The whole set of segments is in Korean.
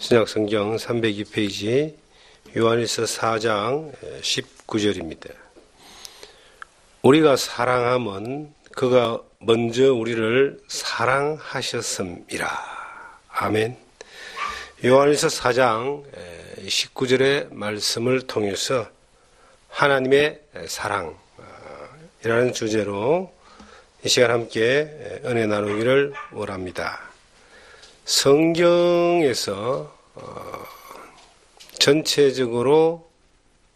신약성경 302페이지 요한일서 4장 19절입니다. 우리가 사랑함은 그가 먼저 우리를 사랑하셨음이라. 아멘. 요한일서 4장 19절의 말씀을 통해서 하나님의 사랑이라는 주제로 이 시간 함께 은혜 나누기를 원합니다. 성경에서 전체적으로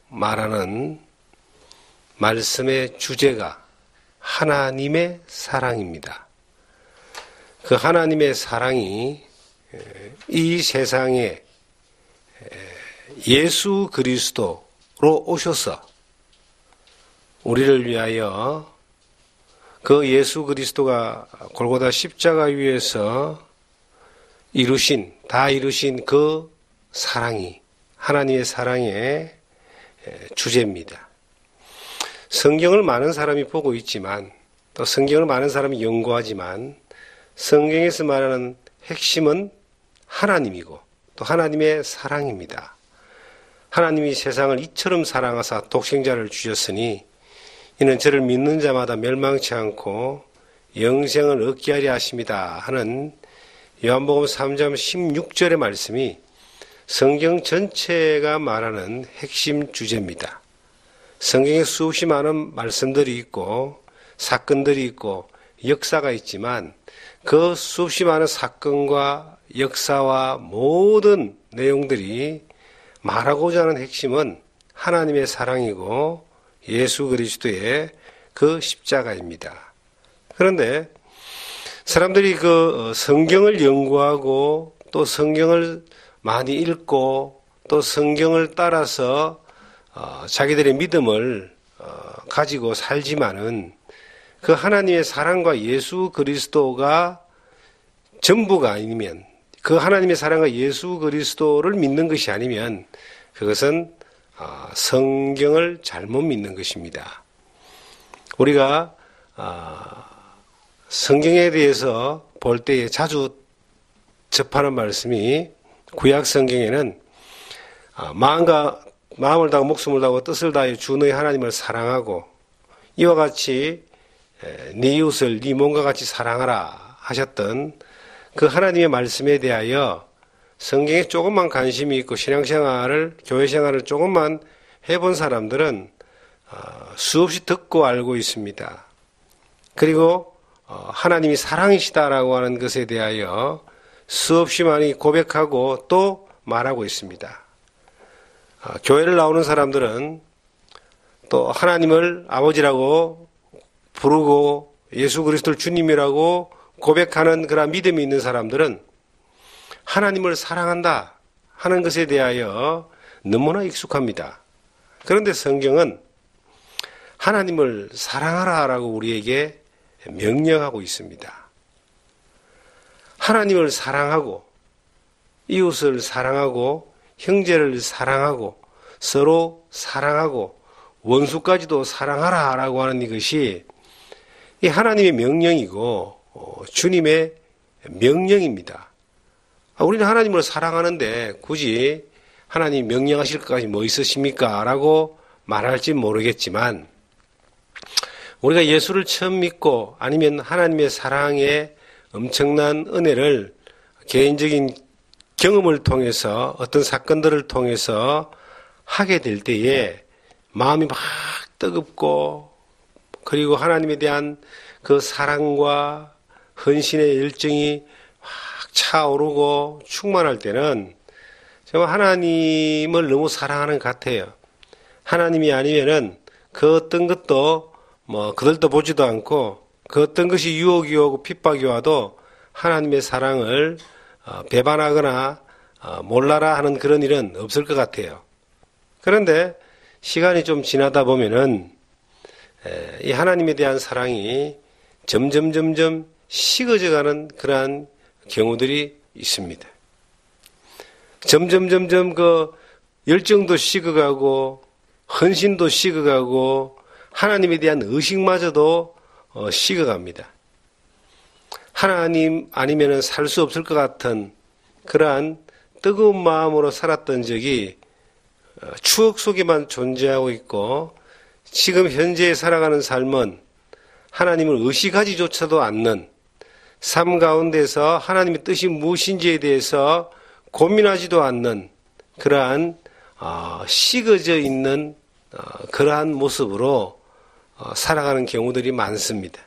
말하는 말씀의 주제가 하나님의 사랑입니다. 그 하나님의 사랑이 이 세상에 예수 그리스도로 오셔서 우리를 위하여 그 예수 그리스도가 골고다 십자가 위에서 다 이루신 그 사랑이 하나님의 사랑의 주제입니다. 성경을 많은 사람이 보고 있지만 또 성경을 많은 사람이 연구하지만 성경에서 말하는 핵심은 하나님이고 또 하나님의 사랑입니다. 하나님이 세상을 이처럼 사랑하사 독생자를 주셨으니 이는 저를 믿는 자마다 멸망치 않고 영생을 얻게 하려 하심이다 하는 요한복음 3장 16절의 말씀이 성경 전체가 말하는 핵심 주제입니다. 성경에 수없이 많은 말씀들이 있고 사건들이 있고 역사가 있지만 그 수없이 많은 사건과 역사와 모든 내용들이 말하고자 하는 핵심은 하나님의 사랑이고 예수 그리스도의 그 십자가입니다. 그런데 사람들이 그 성경을 연구하고 또 성경을 많이 읽고 또 성경을 따라서 자기들의 믿음을 가지고 살지만은 그 하나님의 사랑과 예수 그리스도가 전부가 아니면 그 하나님의 사랑과 예수 그리스도를 믿는 것이 아니면 그것은 성경을 잘못 믿는 것입니다. 우리가 성경에 대해서 볼 때에 자주 접하는 말씀이 구약 성경에는 마음을 다하고 목숨을 다하고 뜻을 다하여 주 너의 하나님을 사랑하고 이와 같이 네 이웃을 네 몸과 같이 사랑하라 하셨던 그 하나님의 말씀에 대하여 성경에 조금만 관심이 있고 신앙생활을 교회생활을 조금만 해본 사람들은 수없이 듣고 알고 있습니다. 그리고 하나님이 사랑이시다라고 하는 것에 대하여 수없이 많이 고백하고 또 말하고 있습니다. 교회를 나오는 사람들은 또 하나님을 아버지라고 부르고 예수 그리스도를 주님이라고 고백하는 그런 믿음이 있는 사람들은 하나님을 사랑한다 하는 것에 대하여 너무나 익숙합니다. 그런데 성경은 하나님을 사랑하라라고 우리에게 명령하고 있습니다. 하나님을 사랑하고 이웃을 사랑하고 형제를 사랑하고 서로 사랑하고 원수까지도 사랑하라라고 하는 이것이 이 하나님의 명령이고 주님의 명령입니다. 우리는 하나님을 사랑하는데 굳이 하나님 명령하실 것까지 뭐 있으십니까? 라고 말할지 모르겠지만 우리가 예수를 처음 믿고 아니면 하나님의 사랑의 엄청난 은혜를 개인적인 경험을 통해서 어떤 사건들을 통해서 하게 될 때에 마음이 막 뜨겁고 그리고 하나님에 대한 그 사랑과 헌신의 열정이 막 차오르고 충만할 때는 정말 하나님을 너무 사랑하는 것 같아요. 하나님이 아니면은 그 어떤 것도 그들도 보지도 않고 그 어떤 것이 유혹이 오고 핍박이 와도 하나님의 사랑을 배반하거나 몰라라 하는 그런 일은 없을 것 같아요. 그런데 시간이 좀 지나다 보면은 이 하나님에 대한 사랑이 점점 식어져가는 그러한 경우들이 있습니다. 점점 그 열정도 식어가고 헌신도 식어가고 하나님에 대한 의식마저도 식어갑니다. 하나님 아니면은 살 수 없을 것 같은 그러한 뜨거운 마음으로 살았던 적이 추억 속에만 존재하고 있고 지금 현재 살아가는 삶은 하나님을 의식하지조차도 않는 삶 가운데서 하나님의 뜻이 무엇인지에 대해서 고민하지도 않는 그러한 식어져 있는 그러한 모습으로 살아가는 경우들이 많습니다.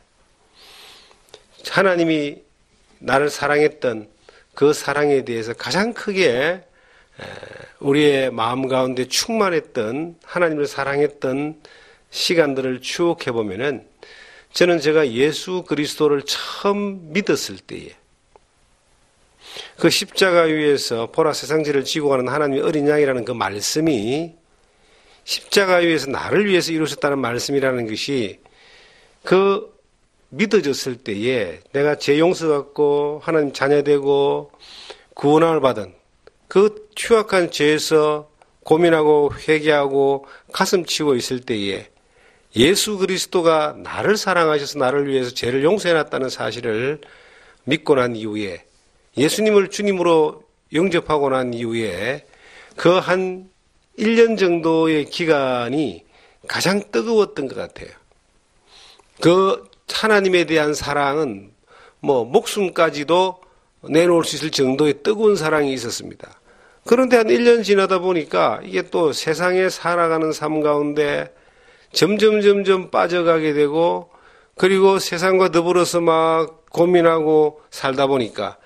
하나님이 나를 사랑했던 그 사랑에 대해서 가장 크게 우리의 마음 가운데 충만했던 하나님을 사랑했던 시간들을 추억해 보면은 저는 제가 예수 그리스도를 처음 믿었을 때에 그 십자가 위에서 보라 세상죄를 지고 가는 하나님의 어린 양이라는 그 말씀이 십자가 위에서 나를 위해서 이루셨다는 말씀이라는 것이 그 믿어졌을 때에 내가 죄 용서받고 하나님 자녀되고 구원함을 받은 그 추악한 죄에서 고민하고 회개하고 가슴 치고 있을 때에 예수 그리스도가 나를 사랑하셔서 나를 위해서 죄를 용서해놨다는 사실을 믿고 난 이후에 예수님을 주님으로 영접하고 난 이후에 그 한 1년 정도의 기간이 가장 뜨거웠던 것 같아요. 그 하나님에 대한 사랑은 목숨까지도 내놓을 수 있을 정도의 뜨거운 사랑이 있었습니다. 그런데 한 1년 지나다 보니까 이게 또 세상에 살아가는 삶 가운데 점점 빠져가게 되고 그리고 세상과 더불어서 막 고민하고 살다 보니까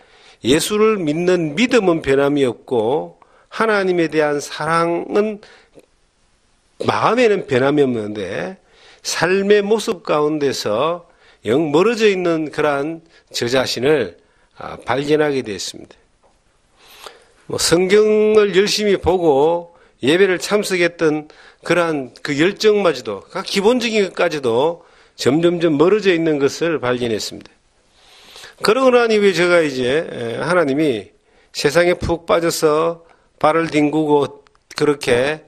예수를 믿는 믿음은 변함이 없고 하나님에 대한 사랑은 마음에는 변함이 없는데 삶의 모습 가운데서 영 멀어져 있는 그러한 저 자신을 발견하게 됐습니다. 성경을 열심히 보고 예배를 참석했던 그러한 그 열정마저도 기본적인 것까지도 점점 멀어져 있는 것을 발견했습니다. 그러고 난 이후에 제가 이제 하나님이 세상에 푹 빠져서 발을 뒹구고 그렇게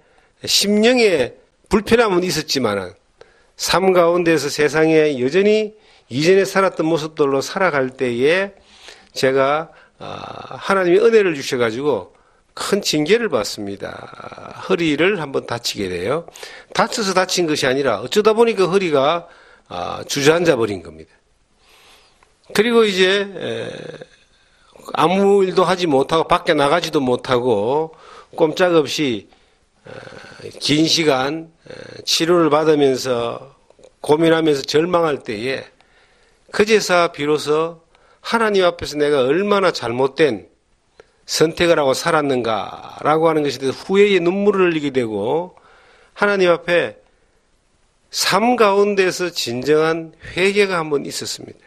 심령에 불편함은 있었지만은 삶 가운데서 세상에 여전히 이전에 살았던 모습들로 살아갈 때에 제가 하나님이 은혜를 주셔가지고 큰 징계를 받습니다. 허리를 한번 다치게 돼요. 다쳐서 다친 것이 아니라 어쩌다 보니까 허리가 주저앉아 버린 겁니다. 그리고 이제 아무 일도 하지 못하고 밖에 나가지도 못하고 꼼짝없이 긴 시간 치료를 받으면서 고민하면서 절망할 때에 그제서 비로소 하나님 앞에서 내가 얼마나 잘못된 선택을 하고 살았는가라고 하는 것에 대해서 후회의 눈물을 흘리게 되고 하나님 앞에 삶 가운데서 진정한 회개가 한번 있었습니다.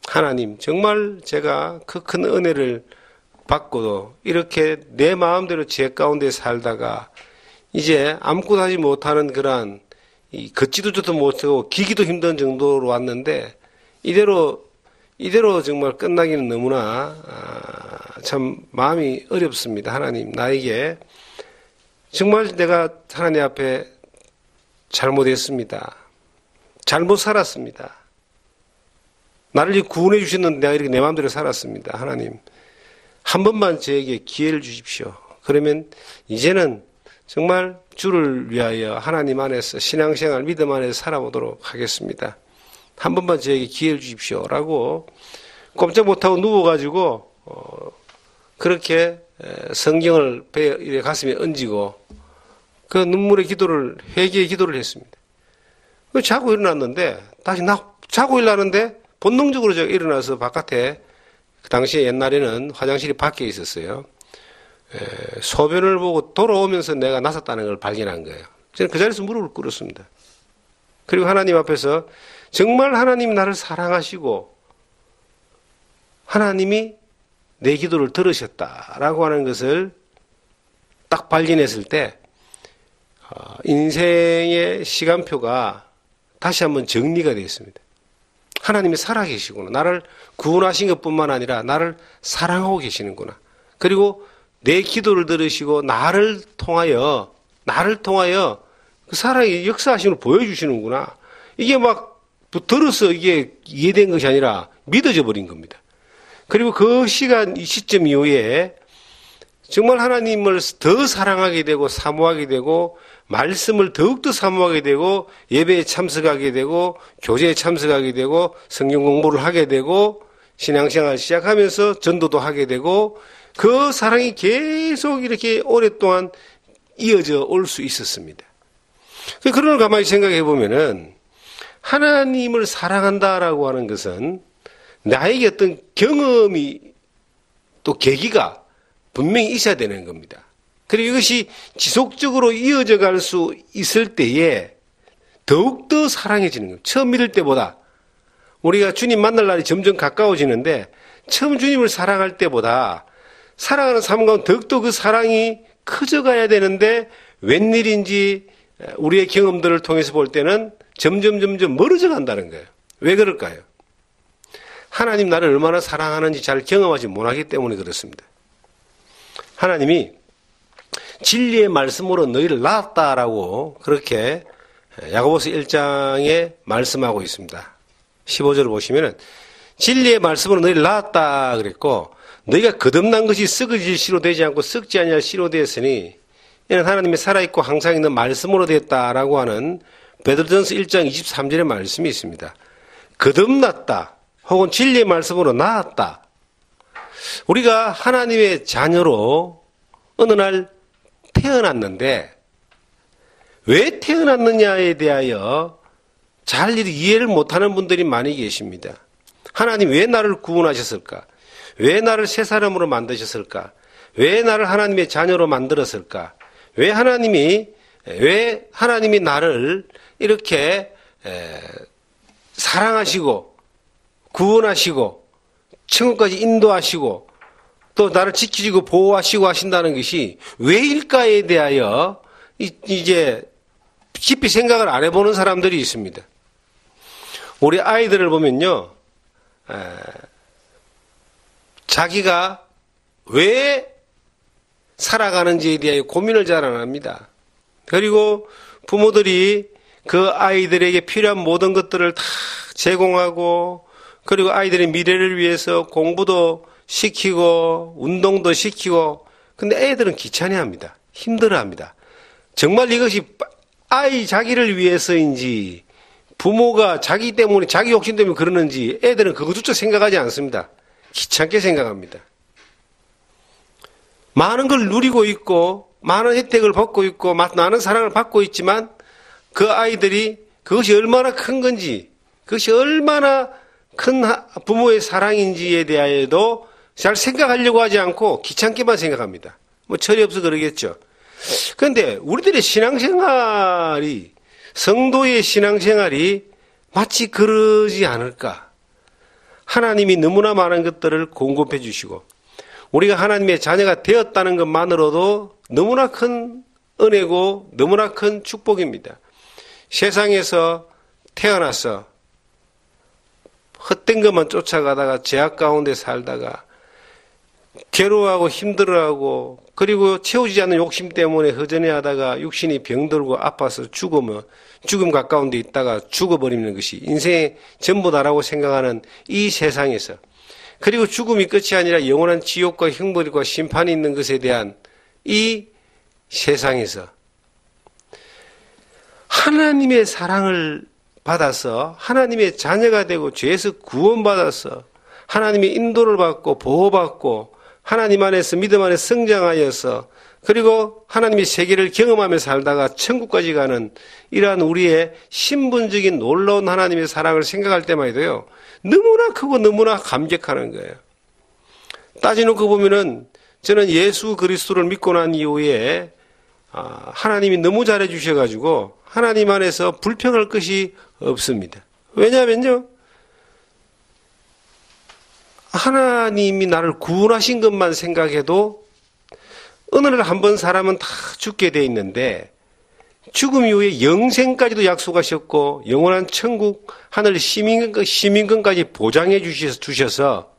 하나님, 정말 제가 그 큰 은혜를 받고도 이렇게 내 마음대로 죄 가운데 살다가 이제 아무것도 하지 못하는 그러한 걷지도 못하고 기기도 힘든 정도로 왔는데 이대로 정말 끝나기는 너무나 참 마음이 어렵습니다. 하나님, 나에게 정말 내가 하나님 앞에 잘못했습니다. 잘못 살았습니다. 나를 구원해 주셨는데 내가 이렇게 내 마음대로 살았습니다. 하나님, 한 번만 저에게 기회를 주십시오. 그러면 이제는 정말 주를 위하여 하나님 안에서 신앙생활 믿음 안에서 살아보도록 하겠습니다. 한 번만 저에게 기회를 주십시오. 라고 꼼짝 못하고 누워가지고 그렇게 성경을 배에 가슴에 얹고 그 눈물의 기도를 회개의 기도를 했습니다. 자고 일어났는데 다시 자고 일어나는데 본능적으로 제가 일어나서 바깥에 그 당시에 옛날에는 화장실이 밖에 있었어요. 소변을 보고 돌아오면서 내가 나섰다는 걸 발견한 거예요. 저는 그 자리에서 무릎을 꿇었습니다. 그리고 하나님 앞에서 정말 하나님이 나를 사랑하시고 하나님이 내 기도를 들으셨다라고 하는 것을 딱 발견했을 때 인생의 시간표가 다시 한번 정리가 되었습니다. 하나님이 살아계시구나. 나를 구원하신 것뿐만 아니라 나를 사랑하고 계시는구나. 그리고 내 기도를 들으시고 나를 통하여 그 사랑의 역사하심을 보여주시는구나. 이게 막 들어서 이게 이해된 것이 아니라 믿어져 버린 겁니다. 그리고 그 시점 이후에 정말 하나님을 더 사랑하게 되고 사모하게 되고 말씀을 더욱더 사모하게 되고 예배에 참석하게 되고 교제에 참석하게 되고 성경 공부를 하게 되고 신앙생활 시작하면서 전도도 하게 되고 그 사랑이 계속 이렇게 오랫동안 이어져 올 수 있었습니다. 그런 걸 가만히 생각해 보면은 하나님을 사랑한다라고 하는 것은 나에게 어떤 경험이 또 계기가 분명히 있어야 되는 겁니다. 그리고 이것이 지속적으로 이어져 갈 수 있을 때에 더욱더 사랑해지는 겁니다. 처음 믿을 때보다 우리가 주님 만날 날이 점점 가까워지는데 처음 주님을 사랑할 때보다 살아가는 삶 가운데 더욱더 그 사랑이 커져가야 되는데 웬일인지 우리의 경험들을 통해서 볼 때는 점점 멀어져 간다는 거예요. 왜 그럴까요? 하나님 나를 얼마나 사랑하는지 잘 경험하지 못하기 때문에 그렇습니다. 하나님이 진리의 말씀으로 너희를 낳았다라고 그렇게 야고보서 1장에 말씀하고 있습니다. 15절을 보시면은 진리의 말씀으로 너희를 낳았다 그랬고 너희가 거듭난 것이 썩어질 씨로 되지 않고 썩지 아니할 씨로 되었으니 이는 하나님이 살아있고 항상 있는 말씀으로 되었다라고 하는 베드로전서 1장 23절의 말씀이 있습니다. 거듭났다 혹은 진리의 말씀으로 낳았다. 우리가 하나님의 자녀로 어느 날 태어났는데 왜 태어났느냐에 대하여 잘 이해를 못하는 분들이 많이 계십니다. 하나님 왜 나를 구원하셨을까? 왜 나를 새 사람으로 만드셨을까? 왜 나를 하나님의 자녀로 만들었을까? 왜 하나님이 나를 이렇게 사랑하시고 구원하시고 천국까지 인도하시고 또 나를 지키시고 보호하시고 하신다는 것이 왜일까에 대하여 이제 깊이 생각을 안 해보는 사람들이 있습니다. 우리 아이들을 보면요, 자기가 왜 살아가는지에 대하여 고민을 잘 안 합니다. 그리고 부모들이 그 아이들에게 필요한 모든 것들을 다 제공하고 그리고 아이들의 미래를 위해서 공부도 시키고 운동도 시키고 근데 애들은 귀찮아합니다. 힘들어합니다. 정말 이것이 아이 자기를 위해서인지 부모가 자기 때문에 자기 욕심 때문에 그러는지 애들은 그것조차 생각하지 않습니다. 귀찮게 생각합니다. 많은 걸 누리고 있고 많은 혜택을 받고 있고 많은 사랑을 받고 있지만 그 아이들이 그것이 얼마나 큰 건지 그것이 얼마나 큰 부모의 사랑인지에 대하여도 잘 생각하려고 하지 않고 귀찮게만 생각합니다. 뭐 철이 없어 그러겠죠. 그런데 우리들의 신앙생활이 성도의 신앙생활이 마치 그러지 않을까. 하나님이 너무나 많은 것들을 공급해 주시고 우리가 하나님의 자녀가 되었다는 것만으로도 너무나 큰 은혜고 너무나 큰 축복입니다. 세상에서 태어나서 헛된 것만 쫓아가다가 죄악 가운데 살다가 괴로워하고 힘들어하고 그리고 채우지 않는 욕심 때문에 허전해하다가 육신이 병들고 아파서 죽음 가까운 데 있다가 죽어버리는 것이 인생의 전부다라고 생각하는 이 세상에서 그리고 죽음이 끝이 아니라 영원한 지옥과 형벌과 심판이 있는 것에 대한 이 세상에서 하나님의 사랑을 받아서 하나님의 자녀가 되고 죄에서 구원받아서 하나님의 인도를 받고 보호받고 하나님 안에서 믿음 안에 성장하여서 그리고 하나님의 세계를 경험하며 살다가 천국까지 가는 이러한 우리의 신분적인 놀라운 하나님의 사랑을 생각할 때만 해도요. 너무나 크고 너무나 감격하는 거예요. 따지놓고 보면은 저는 예수 그리스도를 믿고 난 이후에 하나님이 너무 잘해 주셔가지고 하나님 안에서 불평할 것이 없습니다. 왜냐하면요. 하나님이 나를 구원하신 것만 생각해도 어느 날 한 번 사람은 다 죽게 돼 있는데 죽음 이후에 영생까지도 약속하셨고 영원한 천국 하늘 시민권까지 보장해 주셔서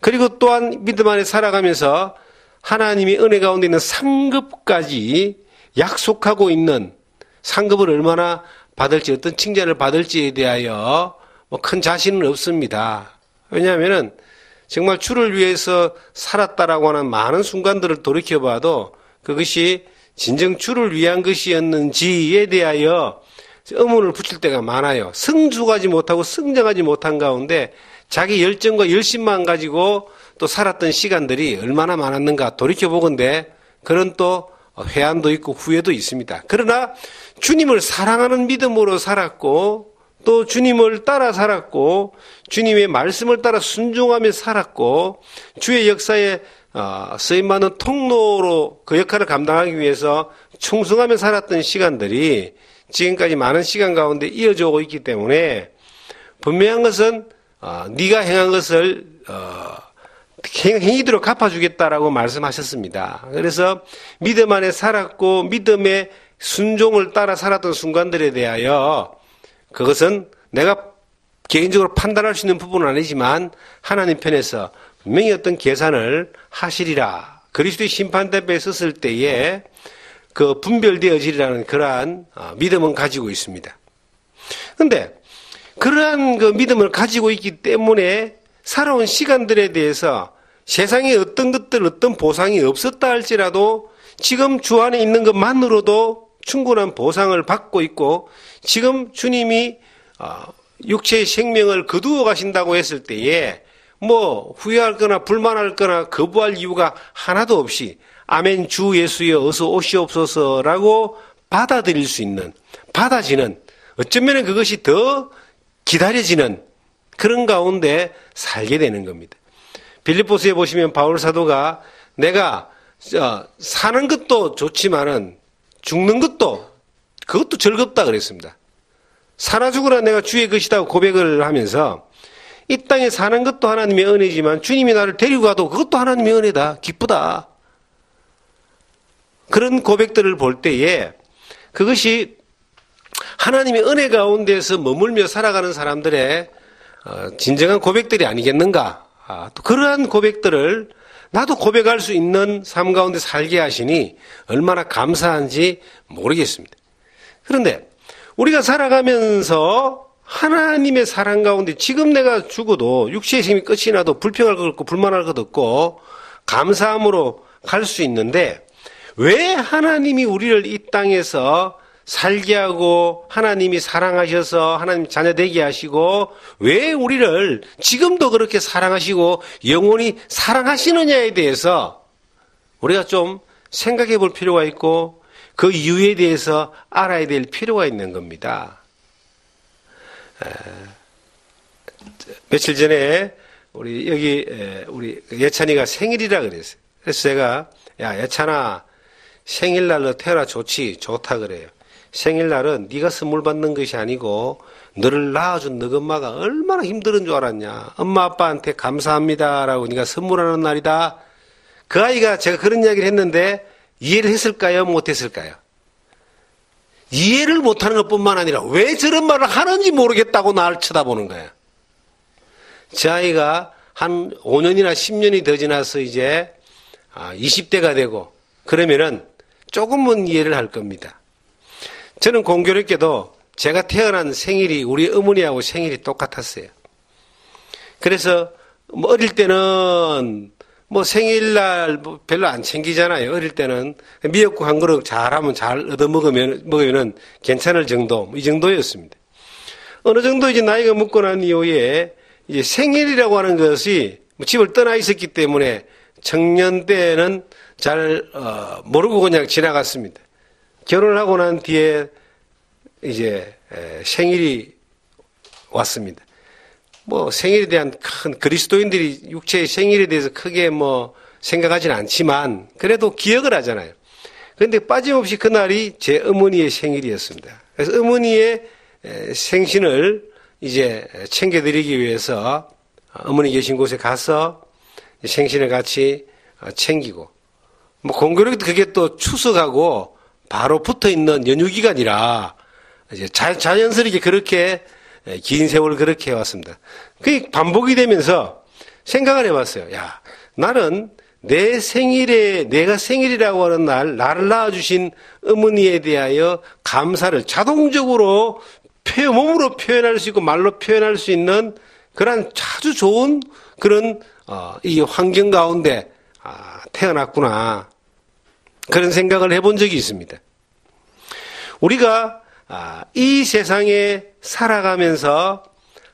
그리고 또한 믿음 안에 살아가면서 하나님이 은혜 가운데 있는 상급까지 약속하고 있는 상급을 얼마나 받을지 어떤 칭찬을 받을지에 대하여 큰 자신은 없습니다. 왜냐하면은 정말 주를 위해서 살았다라고 하는 많은 순간들을 돌이켜봐도 그것이 진정 주를 위한 것이었는지에 대하여 의문을 붙일 때가 많아요. 성숙하지 못하고 성장하지 못한 가운데 자기 열정과 열심만 가지고 또 살았던 시간들이 얼마나 많았는가 돌이켜보건대 그런 또 회한도 있고 후회도 있습니다. 그러나 주님을 사랑하는 믿음으로 살았고 또 주님을 따라 살았고 주님의 말씀을 따라 순종하며 살았고 주의 역사에 쓰임받는 통로로 그 역할을 감당하기 위해서 충성하며 살았던 시간들이 지금까지 많은 시간 가운데 이어져 오고 있기 때문에 분명한 것은 네가 행한 것을 행위대로 갚아주겠다라고 말씀하셨습니다. 그래서 믿음 안에 살았고 믿음의 순종을 따라 살았던 순간들에 대하여 그것은 내가 개인적으로 판단할 수 있는 부분은 아니지만 하나님 편에서 분명히 어떤 계산을 하시리라. 그리스도의 심판대에 섰을 때에 그 분별되어지리라는 그러한 믿음은 가지고 있습니다. 그런데 그러한 그 믿음을 가지고 있기 때문에 살아온 시간들에 대해서 세상에 어떤 것들, 어떤 보상이 없었다 할지라도 지금 주 안에 있는 것만으로도 충분한 보상을 받고 있고 지금 주님이 육체의 생명을 거두어 가신다고 했을 때에 뭐 후회할 거나 불만할 거나 거부할 이유가 하나도 없이 아멘 주 예수여 어서 오시옵소서라고 받아들일 수 있는 받아지는 어쩌면 그것이 더 기다려지는 그런 가운데 살게 되는 겁니다. 빌립보서에 보시면 바울 사도가 내가 사는 것도 좋지만은 죽는 것도 그것도 즐겁다 그랬습니다. 살아 죽으라 내가 주의 것이다 고백을 하면서 이 땅에 사는 것도 하나님의 은혜지만 주님이 나를 데리고 가도 그것도 하나님의 은혜다. 기쁘다. 그런 고백들을 볼 때에 그것이 하나님의 은혜 가운데서 머물며 살아가는 사람들의 진정한 고백들이 아니겠는가. 또 그러한 고백들을 나도 고백할 수 있는 삶 가운데 살게 하시니 얼마나 감사한지 모르겠습니다. 그런데 우리가 살아가면서 하나님의 사랑 가운데 지금 내가 죽어도 육체의 힘이 끝이 나도 불평할 것 없고 불만할 것 없고 감사함으로 갈 수 있는데 왜 하나님이 우리를 이 땅에서 살게 하고 하나님이 사랑하셔서 하나님 자녀 되게 하시고 왜 우리를 지금도 그렇게 사랑하시고 영원히 사랑하시느냐에 대해서 우리가 좀 생각해 볼 필요가 있고 그 이유에 대해서 알아야 될 필요가 있는 겁니다. 며칠 전에 우리 예찬이가 생일이라 그랬어요. 그래서 제가 야 예찬아 생일날로 태어나 좋다 그래요. 생일날은 네가 선물 받는 것이 아니고 너를 낳아준 너희 엄마가 얼마나 힘든 줄 알았냐. 엄마 아빠한테 감사합니다라고 네가 선물하는 날이다. 그 아이가 제가 그런 이야기를 했는데 이해를 했을까요? 못했을까요? 이해를 못하는 것뿐만 아니라 왜 저런 말을 하는지 모르겠다고 나를 쳐다보는 거야. 저 아이가 한 5년이나 10년이 더 지나서 이제 20대가 되고 그러면은 조금은 이해를 할 겁니다. 저는 공교롭게도 제가 태어난 생일이 우리 어머니하고 생일이 똑같았어요. 그래서 어릴 때는 생일날 별로 안 챙기잖아요. 어릴 때는 미역국 한 그릇 잘하면 잘 얻어먹으면은 괜찮을 정도, 이 정도였습니다. 어느 정도 이제 나이가 먹고 난 이후에 이제 생일이라고 하는 것이 집을 떠나 있었기 때문에 청년 때는 잘 모르고 그냥 지나갔습니다. 결혼을 하고 난 뒤에 이제 생일이 왔습니다. 생일에 대한 큰 그리스도인들이 육체의 생일에 대해서 크게 생각하지는 않지만 그래도 기억을 하잖아요. 그런데 빠짐없이 그날이 제 어머니의 생일이었습니다. 그래서 어머니의 생신을 이제 챙겨드리기 위해서 어머니 계신 곳에 가서 생신을 같이 챙기고 공교롭게 그게 또 추석하고 바로 붙어 있는 연휴 기간이라 이제 자연스럽게 그렇게 긴 세월 그렇게 해왔습니다. 그게 반복이 되면서 생각을 해봤어요. 야, 나는 내 생일에 내가 생일이라고 하는 날 나를 낳아주신 어머니에 대하여 감사를 자동적으로 몸으로 표현할 수 있고 말로 표현할 수 있는 그런 아주 좋은 그런 이 환경 가운데 태어났구나. 그런 생각을 해본 적이 있습니다. 우리가 이 세상에 살아가면서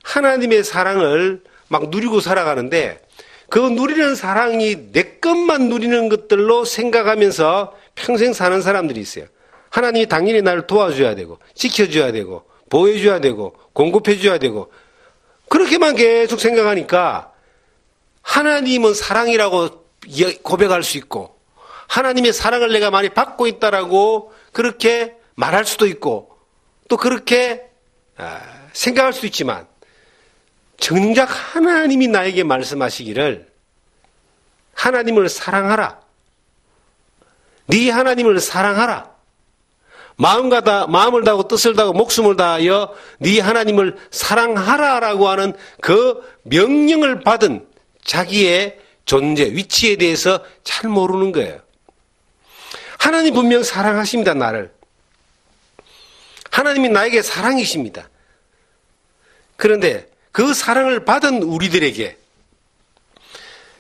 하나님의 사랑을 막 누리고 살아가는데 그 누리는 사랑이 내 것만 누리는 것들로 생각하면서 평생 사는 사람들이 있어요. 하나님이 당연히 나를 도와줘야 되고 지켜줘야 되고 보호해줘야 되고 공급해줘야 되고 그렇게만 계속 생각하니까 하나님은 사랑이라고 고백할 수 있고 하나님의 사랑을 내가 많이 받고 있다라고 그렇게 말할 수도 있고 또 그렇게 생각할 수도 있지만 정작 하나님이 나에게 말씀하시기를 하나님을 사랑하라. 네 하나님을 사랑하라. 마음을 다하고 뜻을 다하고 목숨을 다하여 네 하나님을 사랑하라라고 하는 그 명령을 받은 자기의 존재, 위치에 대해서 잘 모르는 거예요. 하나님 분명 사랑하십니다, 나를. 하나님이 나에게 사랑이십니다. 그런데 그 사랑을 받은 우리들에게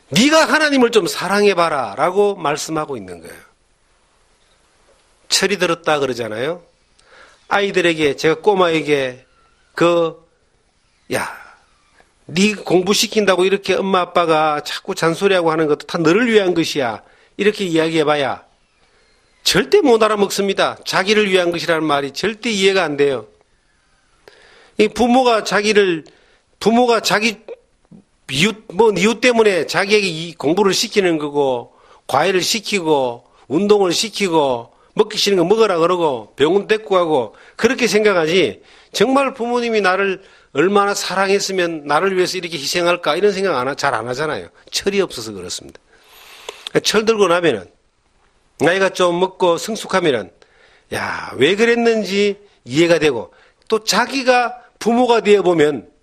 네가 하나님을 좀 사랑해봐라 라고 말씀하고 있는 거예요. 철이 들었다 그러잖아요. 아이들에게, 제가 꼬마에게 네 공부시킨다고 이렇게 엄마 아빠가 자꾸 잔소리하고 하는 것도 다 너를 위한 것이야. 이렇게 이야기해봐야 절대 못 알아먹습니다. 자기를 위한 것이라는 말이 절대 이해가 안 돼요. 이 부모가 자기 이웃 때문에 자기에게 이 공부를 시키는 거고, 과외를 시키고, 운동을 시키고, 먹기 싫은 거 먹으라 그러고, 병원 데리고 가고, 그렇게 생각하지, 정말 부모님이 나를 얼마나 사랑했으면 나를 위해서 이렇게 희생할까, 이런 생각 잘 안 하잖아요. 철이 없어서 그렇습니다. 철 들고 나면은, 나이가 좀 먹고 성숙하면은, 왜 그랬는지 이해가 되고, 또 자기가 부모가 되어 보면,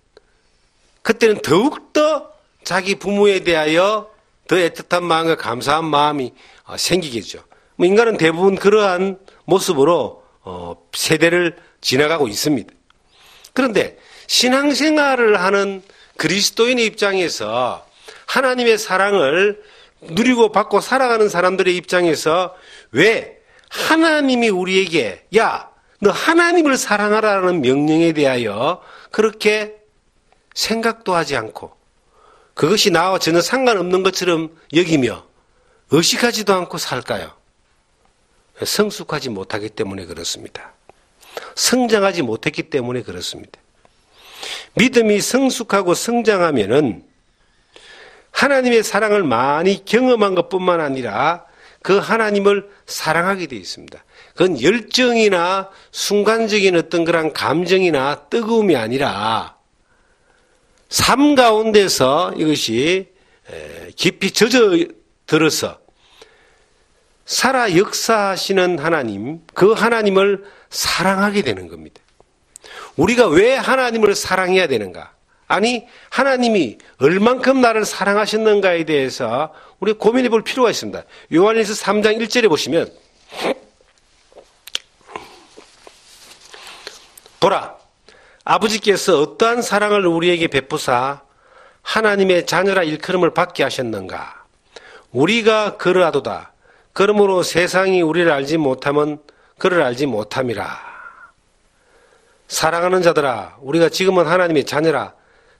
그때는 더욱더 자기 부모에 대하여 더 애틋한 마음과 감사한 마음이 생기겠죠. 인간은 대부분 그러한 모습으로 세대를 지나가고 있습니다. 그런데 신앙생활을 하는 그리스도인의 입장에서 하나님의 사랑을 누리고 받고 살아가는 사람들의 입장에서 왜 하나님이 우리에게 너 하나님을 사랑하라는 명령에 대하여 그렇게 생각도 하지 않고 그것이 나와 전혀 상관없는 것처럼 여기며 의식하지도 않고 살까요? 성숙하지 못하기 때문에 그렇습니다. 성장하지 못했기 때문에 그렇습니다. 믿음이 성숙하고 성장하면은 하나님의 사랑을 많이 경험한 것뿐만 아니라 그 하나님을 사랑하게 되어 있습니다. 그건 열정이나 순간적인 어떤 그런 감정이나 뜨거움이 아니라 삶 가운데서 이것이 깊이 젖어들어서 살아 역사하시는 하나님, 그 하나님을 사랑하게 되는 겁니다. 우리가 왜 하나님을 사랑해야 되는가? 아니, 하나님이 얼만큼 나를 사랑하셨는가에 대해서 우리가 고민해 볼 필요가 있습니다. 요한일서 3장 1절에 보시면 보라, 아버지께서 어떠한 사랑을 우리에게 베푸사 하나님의 자녀라 일컬음을 받게 하셨는가? 우리가 그러하도다. 그러므로 세상이 우리를 알지 못하면 그를 알지 못함이라. 사랑하는 자들아, 우리가 지금은 하나님의 자녀라.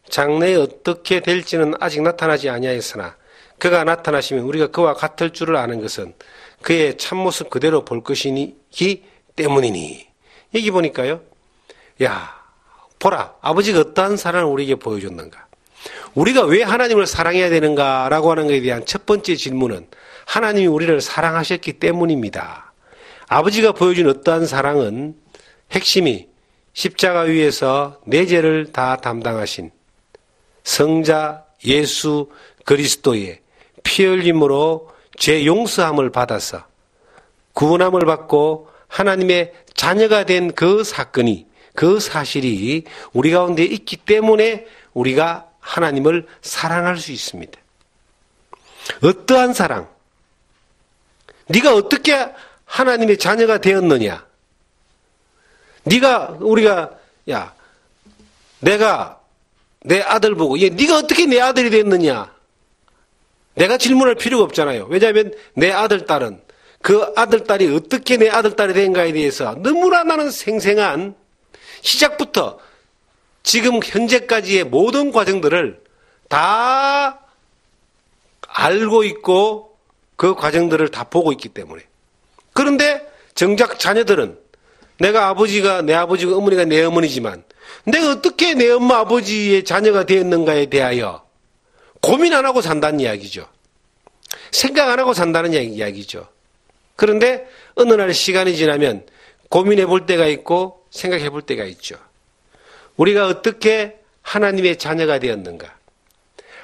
장래에 어떻게 될지는 아직 나타나지 아니하였으나 그가 나타나시면 우리가 그와 같을 줄을 아는 것은 그의 참모습 그대로 볼 것이기 때문이니. 여기 보니까요. 보라, 아버지가 어떠한 사랑을 우리에게 보여줬는가? 우리가 왜 하나님을 사랑해야 되는가라고 하는 것에 대한 첫 번째 질문은 하나님이 우리를 사랑하셨기 때문입니다. 아버지가 보여준 어떠한 사랑은 핵심이 십자가 위에서 내 죄를 다 담당하신 성자 예수 그리스도의 피 흘림으로 죄 용서함을 받아서 구원함을 받고 하나님의 자녀가 된 그 사건이, 그 사실이 우리 가운데 있기 때문에 우리가 하나님을 사랑할 수 있습니다. 어떠한 사랑? 네가 어떻게 하나님의 자녀가 되었느냐? 내가 내 아들 보고, 네가 어떻게 내 아들이 됐느냐? 내가 질문할 필요가 없잖아요. 왜냐하면 내 아들, 딸은 그 아들, 딸이 어떻게 내 아들, 딸이 된가에 대해서 너무나 나는 생생한 시작부터 지금 현재까지의 모든 과정들을 다 알고 있고 그 과정들을 다 보고 있기 때문에. 그런데 정작 자녀들은 내가 아버지가 내 아버지고 어머니가 내 어머니지만 내가 어떻게 내 엄마 아버지의 자녀가 되었는가에 대하여 고민 안 하고 산다는 이야기죠. 생각 안 하고 산다는 이야기죠. 그런데 어느 날 시간이 지나면 고민해 볼 때가 있고 생각해 볼 때가 있죠. 우리가 어떻게 하나님의 자녀가 되었는가?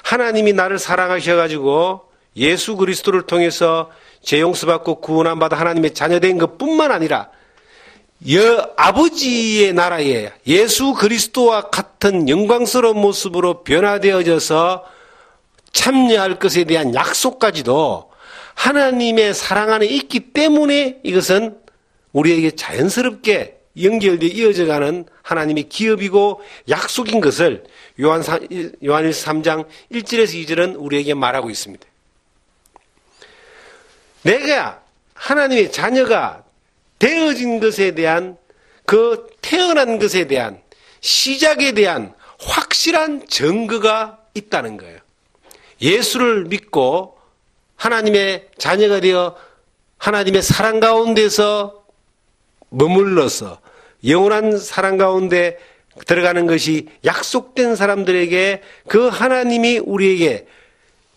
하나님이 나를 사랑하셔가지고 예수 그리스도를 통해서 죄 용서받고 구원함 받아 하나님의 자녀된 것뿐만 아니라 아버지의 나라에 예수 그리스도와 같은 영광스러운 모습으로 변화되어져서 참여할 것에 대한 약속까지도 하나님의 사랑 안에 있기 때문에 이것은 우리에게 자연스럽게 연결되어 이어져가는 하나님의 기업이고 약속인 것을 요한일서 3장 1절에서 2절은 우리에게 말하고 있습니다. 내가 하나님의 자녀가 되어진 것에 대한 그 태어난 것에 대한 시작에 대한 확실한 증거가 있다는 거예요. 예수를 믿고 하나님의 자녀가 되어 하나님의 사랑 가운데서 머물러서 영원한 사랑 가운데 들어가는 것이 약속된 사람들에게 그 하나님이 우리에게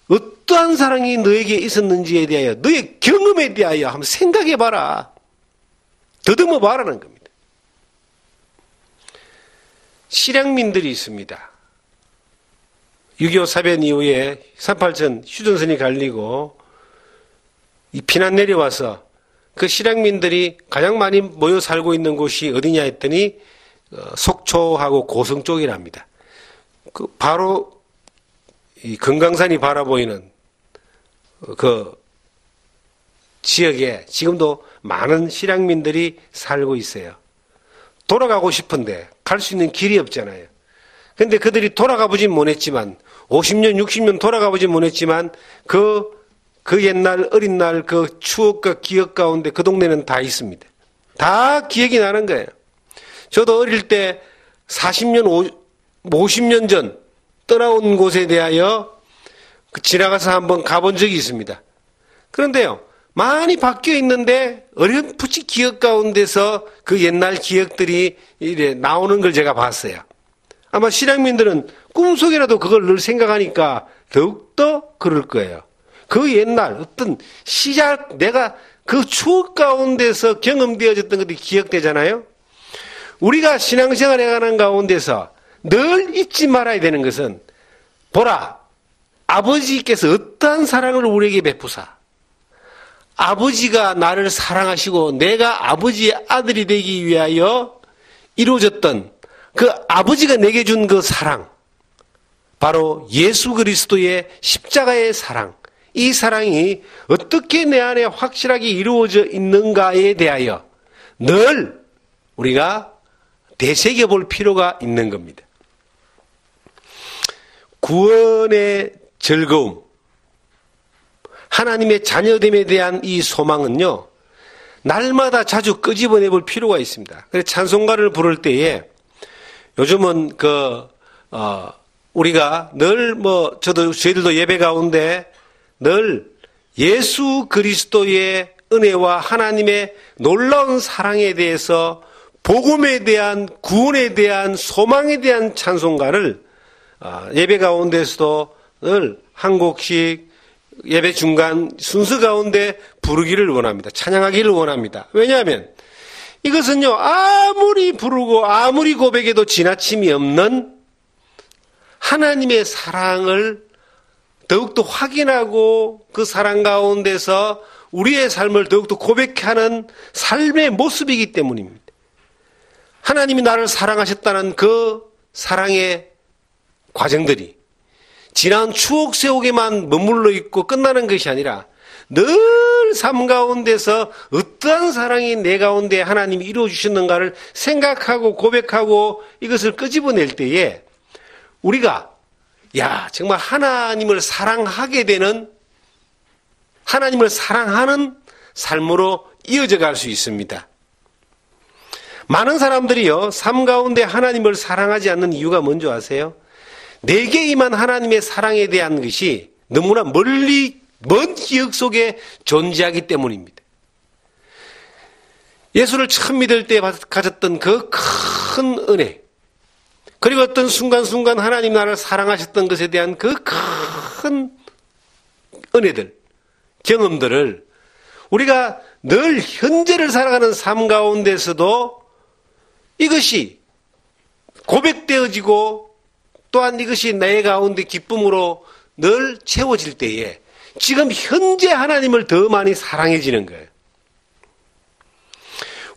어떠한 사랑이 너에게 있었는지에 대하여 너의 경험에 대하여 한번 생각해 봐라. 더듬어 봐라는 겁니다. 실향민들이 있습니다. 6.25 사변 이후에 38전 휴전선이 갈리고 이 피난 내려와서 그 실향민들이 가장 많이 모여 살고 있는 곳이 어디냐 했더니 속초하고 고성 쪽이랍니다. 그 바로 이 금강산이 바라보이는 그 지역에 지금도 많은 실향민들이 살고 있어요. 돌아가고 싶은데 갈 수 있는 길이 없잖아요. 근데 그들이 돌아가 보진 못했지만 50년, 60년 돌아가 보진 못했지만 그 옛날 어린 날 그 추억과 기억 가운데 그 동네는 다 있습니다. 다 기억이 나는 거예요. 저도 어릴 때 40년, 50년 전 떠나온 곳에 대하여 지나가서 한번 가본 적이 있습니다. 그런데요, 많이 바뀌어 있는데 어렴풋이 기억 가운데서 그 옛날 기억들이 이래 나오는 걸 제가 봤어요. 아마 실향민들은 꿈속이라도 그걸 늘 생각하니까 더욱더 그럴 거예요. 그 옛날 어떤 시작, 내가 그 추억 가운데서 경험되어졌던 것들이 기억되잖아요. 우리가 신앙생활 해가는 가운데서 늘 잊지 말아야 되는 것은 보라, 아버지께서 어떠한 사랑을 우리에게 베푸사 아버지가 나를 사랑하시고 내가 아버지의 아들이 되기 위하여 이루어졌던 그 아버지가 내게 준 그 사랑, 바로 예수 그리스도의 십자가의 사랑, 이 사랑이 어떻게 내 안에 확실하게 이루어져 있는가에 대하여 늘 우리가 되새겨볼 필요가 있는 겁니다. 구원의 즐거움, 하나님의 자녀됨에 대한 이 소망은요, 날마다 자주 끄집어내 볼 필요가 있습니다. 그래서 찬송가를 부를 때에 요즘은 우리가 늘 저희들도 예배 가운데 늘 예수 그리스도의 은혜와 하나님의 놀라운 사랑에 대해서 복음에 대한 구원에 대한 소망에 대한 찬송가를 예배 가운데서도 늘 한 곡씩 예배 중간 순서 가운데 부르기를 원합니다. 찬양하기를 원합니다. 왜냐하면 이것은요, 아무리 부르고 아무리 고백해도 지나침이 없는 하나님의 사랑을 더욱더 확인하고 그 사랑 가운데서 우리의 삶을 더욱더 고백하는 삶의 모습이기 때문입니다. 하나님이 나를 사랑하셨다는 그 사랑의 과정들이 지난 추억 세옥에만 머물러 있고 끝나는 것이 아니라 늘 삶 가운데서 어떠한 사랑이 내 가운데 하나님이 이루어 주셨는가를 생각하고 고백하고 이것을 끄집어낼 때에 우리가 정말 하나님을 사랑하게 되는 하나님을 사랑하는 삶으로 이어져 갈 수 있습니다. 많은 사람들이요, 삶 가운데 하나님을 사랑하지 않는 이유가 뭔지 아세요? 내게 임한 하나님의 사랑에 대한 것이 너무나 멀리 먼 기억 속에 존재하기 때문입니다. 예수를 처음 믿을 때 가졌던 그 큰 은혜, 그리고 어떤 순간순간 하나님 나라를 사랑하셨던 것에 대한 그 큰 은혜들, 경험들을 우리가 늘 현재를 살아가는 삶 가운데서도 이것이 고백되어지고 또한 이것이 내 가운데 기쁨으로 늘 채워질 때에 지금 현재 하나님을 더 많이 사랑해지는 거예요.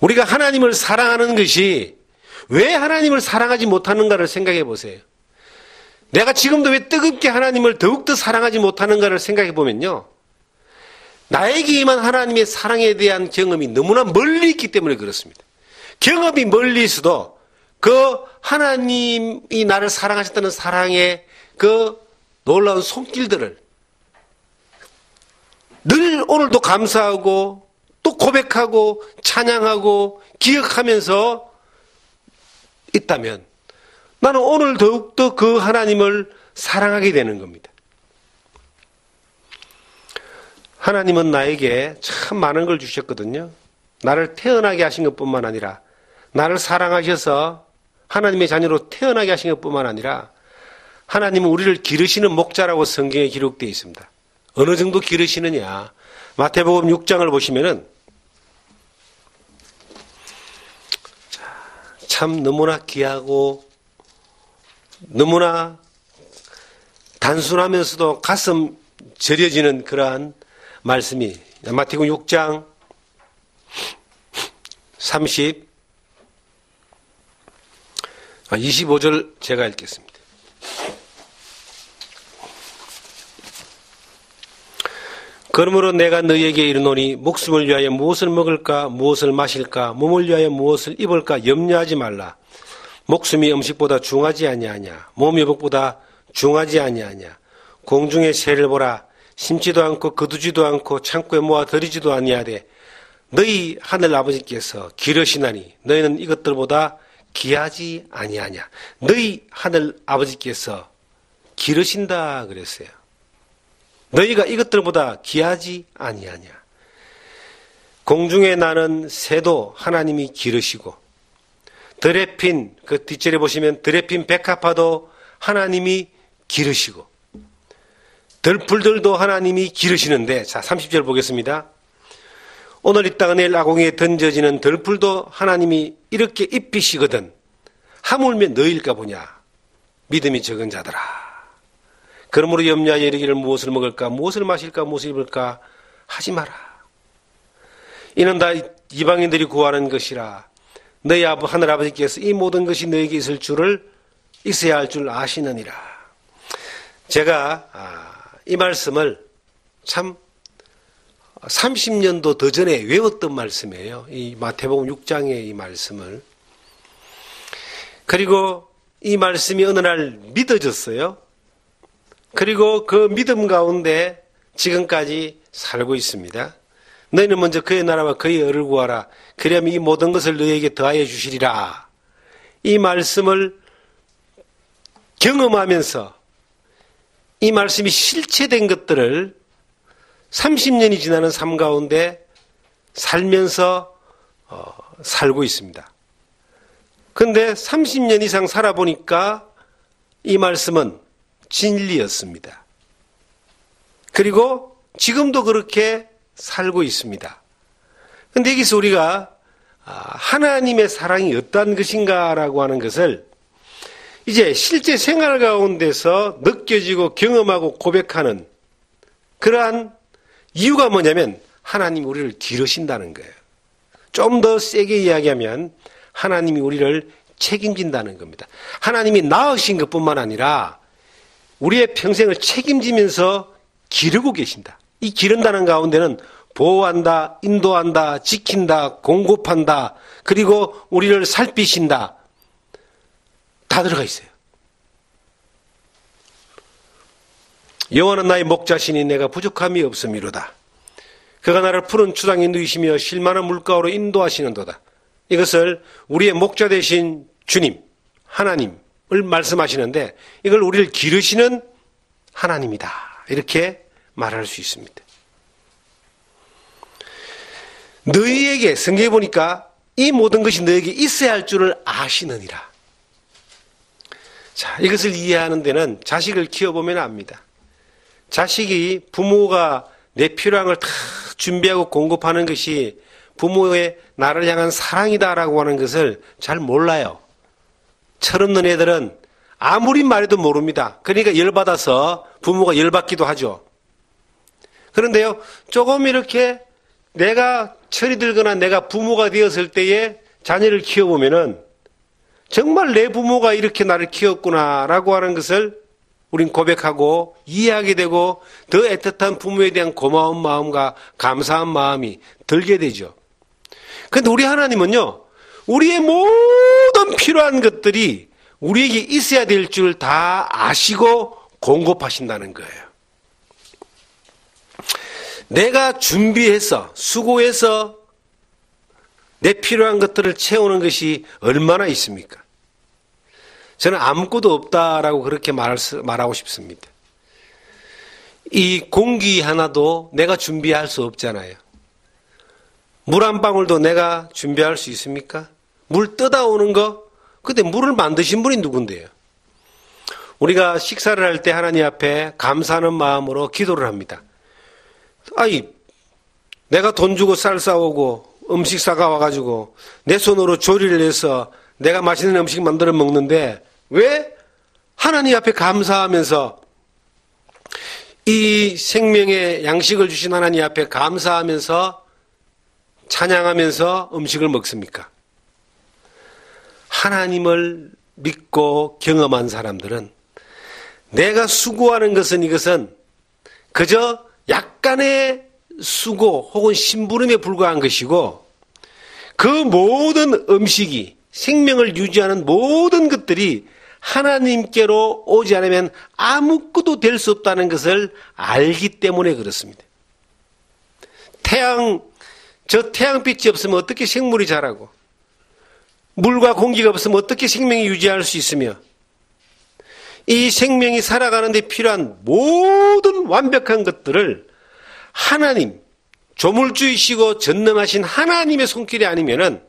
우리가 하나님을 사랑하는 것이 왜 하나님을 사랑하지 못하는가를 생각해 보세요. 내가 지금도 왜 뜨겁게 하나님을 더욱더 사랑하지 못하는가를 생각해 보면요, 나에게 임한 하나님의 사랑에 대한 경험이 너무나 멀리 있기 때문에 그렇습니다. 경험이 멀리 있어도 그 하나님이 나를 사랑하셨다는 사랑의 그 놀라운 손길들을 늘 오늘도 감사하고 또 고백하고 찬양하고 기억하면서 있다면 나는 오늘 더욱더 그 하나님을 사랑하게 되는 겁니다. 하나님은 나에게 참 많은 걸 주셨거든요. 나를 태어나게 하신 것뿐만 아니라 나를 사랑하셔서 하나님의 자녀로 태어나게 하신 것뿐만 아니라 하나님은 우리를 기르시는 목자라고 성경에 기록되어 있습니다. 어느 정도 기르시느냐? 마태복음 6장을 보시면은 참 너무나 귀하고 너무나 단순하면서도 가슴 저려지는 그러한 말씀이 마태복음 6장 25절 제가 읽겠습니다. 그러므로 내가 너희에게 이르노니 목숨을 위하여 무엇을 먹을까 무엇을 마실까 몸을 위하여 무엇을 입을까 염려하지 말라. 목숨이 음식보다 중하지 아니하냐 몸이 복보다 중하지 아니하냐. 공중의 새를 보라. 심지도 않고 거두지도 않고 창고에 모아 들이지도 아니하되 너희 하늘 아버지께서 기르시나니 너희는 이것들보다 귀하지 아니하냐. 너희 하늘 아버지께서 기르신다 그랬어요. 너희가 이것들보다 귀하지 아니하냐. 공중에 나는 새도 하나님이 기르시고 들에 핀 그 뒷절에 보시면 들에 핀 백합화도 하나님이 기르시고 들풀들도 하나님이 기르시는데, 자 30절 보겠습니다. 오늘 이 땅 내일 아궁이에 던져지는 들풀도 하나님이 이렇게 입히시거든 하물며 너희일까 보냐. 믿음이 적은 자들아. 그러므로 염려하여 이르기를 무엇을 먹을까 무엇을 마실까 무엇을 입을까 하지 마라. 이는 다 이방인들이 구하는 것이라. 너희 하늘 아버지께서 이 모든 것이 너희에게 있어야 할 줄 아시느니라. 제가 이 말씀을 참 30년도 더 전에 외웠던 말씀이에요. 이 마태복음 6장의 이 말씀을. 그리고 이 말씀이 어느 날 믿어졌어요. 그리고 그 믿음 가운데 지금까지 살고 있습니다. 너희는 먼저 그의 나라와 그의 의를 구하라. 그리하면 이 모든 것을 너희에게 더하여 주시리라. 이 말씀을 경험하면서 이 말씀이 실체된 것들을 30년이 지나는 삶 가운데 살면서 살고 있습니다. 그런데 30년 이상 살아보니까 이 말씀은 진리였습니다. 그리고 지금도 그렇게 살고 있습니다. 그런데 여기서 우리가 하나님의 사랑이 어떠한 것인가라고 하는 것을 이제 실제 생활 가운데서 느껴지고 경험하고 고백하는 그러한 이유가 뭐냐면 하나님이 우리를 기르신다는 거예요. 좀 더 세게 이야기하면 하나님이 우리를 책임진다는 겁니다. 하나님이 낳으신 것뿐만 아니라 우리의 평생을 책임지면서 기르고 계신다. 이 기른다는 가운데는 보호한다, 인도한다, 지킨다, 공급한다, 그리고 우리를 살피신다. 다 들어가 있어요. 여호와는 나의 목자시니 내가 부족함이 없음이로다. 그가 나를 푸른 추장에 누이시며 실만한 물가로 인도하시는도다. 이것을 우리의 목자 되신 주님, 하나님을 말씀하시는데 이걸 우리를 기르시는 하나님이다. 이렇게 말할 수 있습니다. 너희에게 성경에 보니까 이 모든 것이 너희에게 있어야 할 줄을 아시느니라. 자, 이것을 이해하는 데는 자식을 키워보면 압니다. 자식이 부모가 내 필요한 걸 다 준비하고 공급하는 것이 부모의 나를 향한 사랑이다라고 하는 것을 잘 몰라요. 철없는 애들은 아무리 말해도 모릅니다. 그러니까 열받아서 부모가 열받기도 하죠. 그런데요, 조금 이렇게 내가 철이 들거나 내가 부모가 되었을 때에 자녀를 키워보면은 정말 내 부모가 이렇게 나를 키웠구나라고 하는 것을 우린 고백하고 이해하게 되고 더 애틋한 부모에 대한 고마운 마음과 감사한 마음이 들게 되죠. 그런데 우리 하나님은요, 우리의 모든 필요한 것들이 우리에게 있어야 될 줄 다 아시고 공급하신다는 거예요. 내가 준비해서 수고해서 내 필요한 것들을 채우는 것이 얼마나 있습니까? 저는 아무것도 없다라고 그렇게 말하고 싶습니다. 이 공기 하나도 내가 준비할 수 없잖아요. 물 한 방울도 내가 준비할 수 있습니까? 물 떠다오는 거? 근데 물을 만드신 분이 누군데요? 우리가 식사를 할 때 하나님 앞에 감사하는 마음으로 기도를 합니다. 아이, 내가 돈 주고 쌀 싸오고 음식 사가 와가지고 내 손으로 조리를 해서 내가 맛있는 음식 만들어 먹는데 왜 하나님 앞에 감사하면서 이 생명의 양식을 주신 하나님 앞에 감사하면서 찬양하면서 음식을 먹습니까? 하나님을 믿고 경험한 사람들은 내가 수고하는 것은 이것은 그저 약간의 수고 혹은 심부름에 불과한 것이고 그 모든 음식이 생명을 유지하는 모든 것들이 하나님께로 오지 않으면 아무것도 될 수 없다는 것을 알기 때문에 그렇습니다. 저 태양빛이 없으면 어떻게 생물이 자라고 물과 공기가 없으면 어떻게 생명이 유지할 수 있으며 이 생명이 살아가는 데 필요한 모든 완벽한 것들을 하나님, 조물주이시고 전능하신 하나님의 손길이 아니면은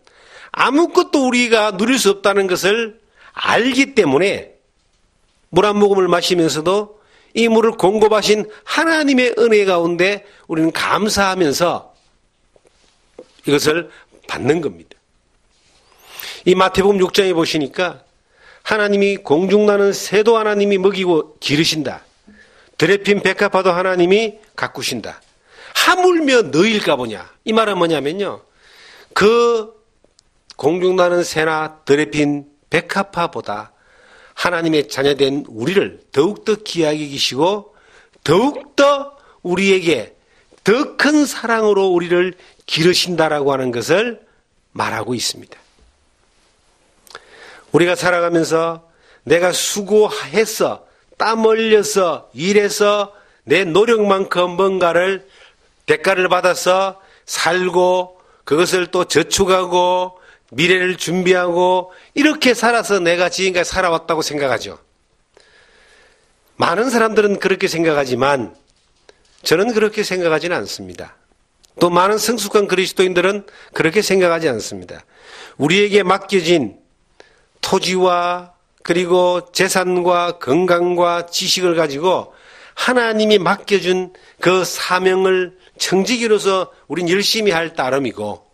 아무것도 우리가 누릴 수 없다는 것을 알기 때문에 물 한 모금을 마시면서도 이 물을 공급하신 하나님의 은혜 가운데 우리는 감사하면서 이것을 받는 겁니다. 이 마태복음 6장에 보시니까 하나님이 공중나는 새도 하나님이 먹이고 기르신다. 들에 핀 백합화도 하나님이 가꾸신다. 하물며 너일까 보냐. 이 말은 뭐냐면요. 그 공중나는 새나 들에 핀 백합화보다 하나님의 자녀된 우리를 더욱더 귀하게 여기시고 더욱더 우리에게 더 큰 사랑으로 우리를 기르신다라고 하는 것을 말하고 있습니다. 우리가 살아가면서 내가 수고해서 땀 흘려서 일해서 내 노력만큼 뭔가를 대가를 받아서 살고 그것을 또 저축하고 미래를 준비하고 이렇게 살아서 내가 지금까지 살아왔다고 생각하죠. 많은 사람들은 그렇게 생각하지만 저는 그렇게 생각하지는 않습니다. 또 많은 성숙한 그리스도인들은 그렇게 생각하지 않습니다. 우리에게 맡겨진 토지와 그리고 재산과 건강과 지식을 가지고 하나님이 맡겨준 그 사명을 청지기로서 우린 열심히 할 따름이고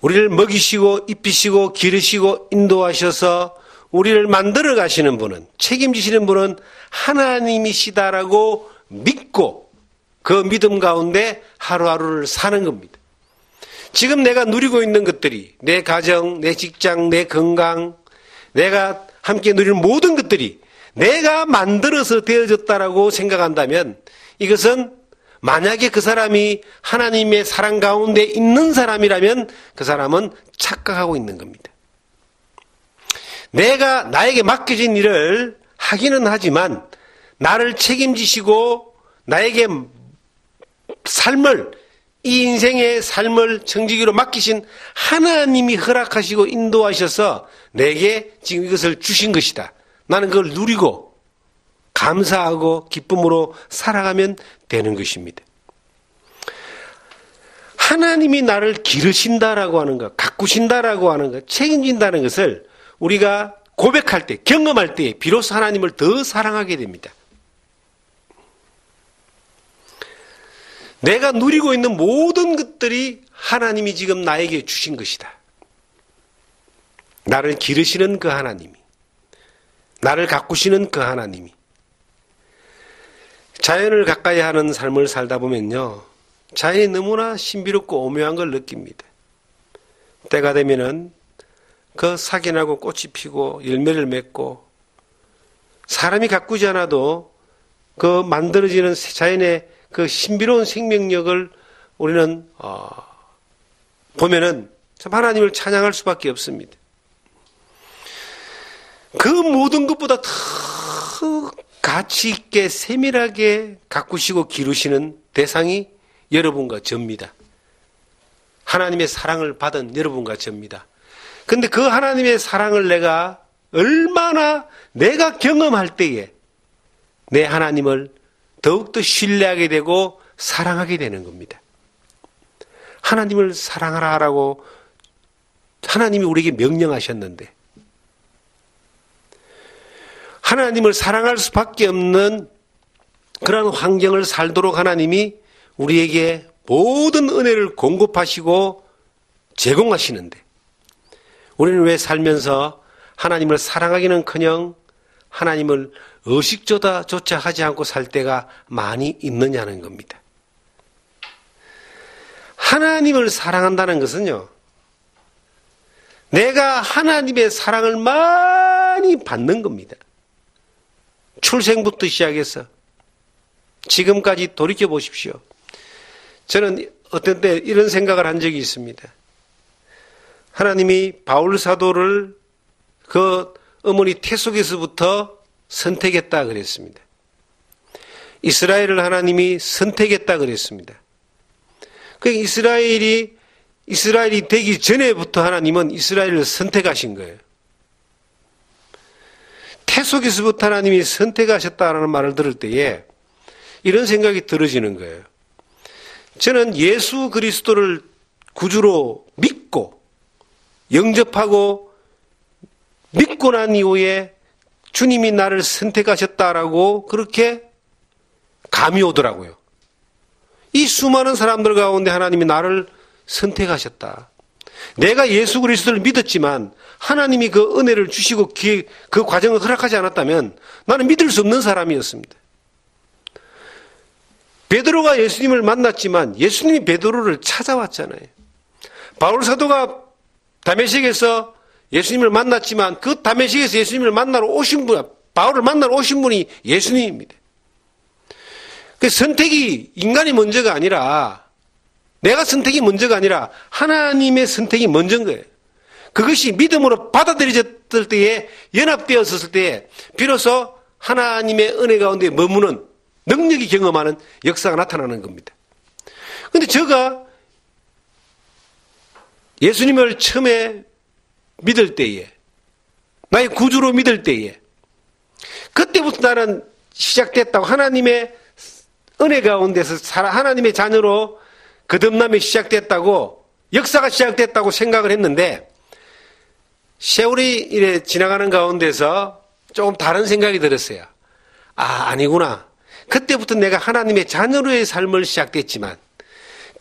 우리를 먹이시고 입히시고 기르시고 인도하셔서 우리를 만들어 가시는 분은 책임지시는 분은 하나님이시다라고 믿고 그 믿음 가운데 하루하루를 사는 겁니다. 지금 내가 누리고 있는 것들이 내 가정, 내 직장, 내 건강 내가 함께 누리는 모든 것들이 내가 만들어서 되어졌다라고 생각한다면 이것은 만약에 그 사람이 하나님의 사랑 가운데 있는 사람이라면 그 사람은 착각하고 있는 겁니다. 내가 나에게 맡겨진 일을 하기는 하지만 나를 책임지시고 나에게 삶을 이 인생의 삶을 청지기로 맡기신 하나님이 허락하시고 인도하셔서 내게 지금 이것을 주신 것이다. 나는 그걸 누리고 감사하고 기쁨으로 살아가면 되는 것입니다. 하나님이 나를 기르신다라고 하는 것, 가꾸신다라고 하는 것, 책임진다는 것을 우리가 고백할 때, 경험할 때 비로소 하나님을 더 사랑하게 됩니다. 내가 누리고 있는 모든 것들이 하나님이 지금 나에게 주신 것이다. 나를 기르시는 그 하나님이, 나를 가꾸시는 그 하나님이. 자연을 가까이 하는 삶을 살다 보면요, 자연이 너무나 신비롭고 오묘한 걸 느낍니다. 때가 되면은 그 sak이 나고 꽃이 피고 열매를 맺고, 사람이 가꾸지 않아도 그 만들어지는 자연의 그 신비로운 생명력을 우리는 보면은 참 하나님을 찬양할 수밖에 없습니다. 그 모든 것보다 더 가치 있게 세밀하게 가꾸시고 기르시는 대상이 여러분과 저입니다. 하나님의 사랑을 받은 여러분과 저입니다. 근데 그 하나님의 사랑을 내가 얼마나 내가 경험할 때에 내 하나님을 더욱더 신뢰하게 되고 사랑하게 되는 겁니다. 하나님을 사랑하라고 하나님이 우리에게 명령하셨는데, 하나님을 사랑할 수밖에 없는 그런 환경을 살도록 하나님이 우리에게 모든 은혜를 공급하시고 제공하시는데, 우리는 왜 살면서 하나님을 사랑하기는커녕 하나님을 의식조차 하지 않고 살 때가 많이 있느냐는 겁니다. 하나님을 사랑한다는 것은요, 내가 하나님의 사랑을 많이 받는 겁니다. 출생부터 시작해서 지금까지 돌이켜 보십시오. 저는 어떤 때 이런 생각을 한 적이 있습니다. 하나님이 바울 사도를 그 어머니 태 속에서부터 선택했다 그랬습니다. 이스라엘을 하나님이 선택했다 그랬습니다. 그 이스라엘이 되기 전에부터 하나님은 이스라엘을 선택하신 거예요. 태 속에서부터 하나님이 선택하셨다라는 말을 들을 때에 이런 생각이 들어지는 거예요. 저는 예수 그리스도를 구주로 믿고 영접하고 믿고 난 이후에 주님이 나를 선택하셨다라고 그렇게 감이 오더라고요. 이 수많은 사람들 가운데 하나님이 나를 선택하셨다. 내가 예수 그리스도를 믿었지만 하나님이 그 은혜를 주시고 그 과정을 허락하지 않았다면 나는 믿을 수 없는 사람이었습니다. 베드로가 예수님을 만났지만 예수님이 베드로를 찾아왔잖아요. 바울 사도가 다메섹에서 예수님을 만났지만 그 다메섹에서 예수님을 만나러 오신 분, 바울을 만나러 오신 분이 예수님입니다. 그 선택이 인간이 먼저가 아니라, 내가 선택이 먼저가 아니라 하나님의 선택이 먼저인 거예요. 그것이 믿음으로 받아들여졌을 때에, 연합되었을 때에 비로소 하나님의 은혜 가운데 머무는 능력이 경험하는 역사가 나타나는 겁니다. 그런데 제가 예수님을 처음에 믿을 때에, 나의 구주로 믿을 때에, 그때부터 나는 시작됐다고, 하나님의 은혜 가운데서 하나님의 자녀로 거듭남이 시작됐다고, 역사가 시작됐다고 생각을 했는데, 세월이 이래 지나가는 가운데서 조금 다른 생각이 들었어요. 아니구나. 그때부터 내가 하나님의 자녀로의 삶을 시작됐지만,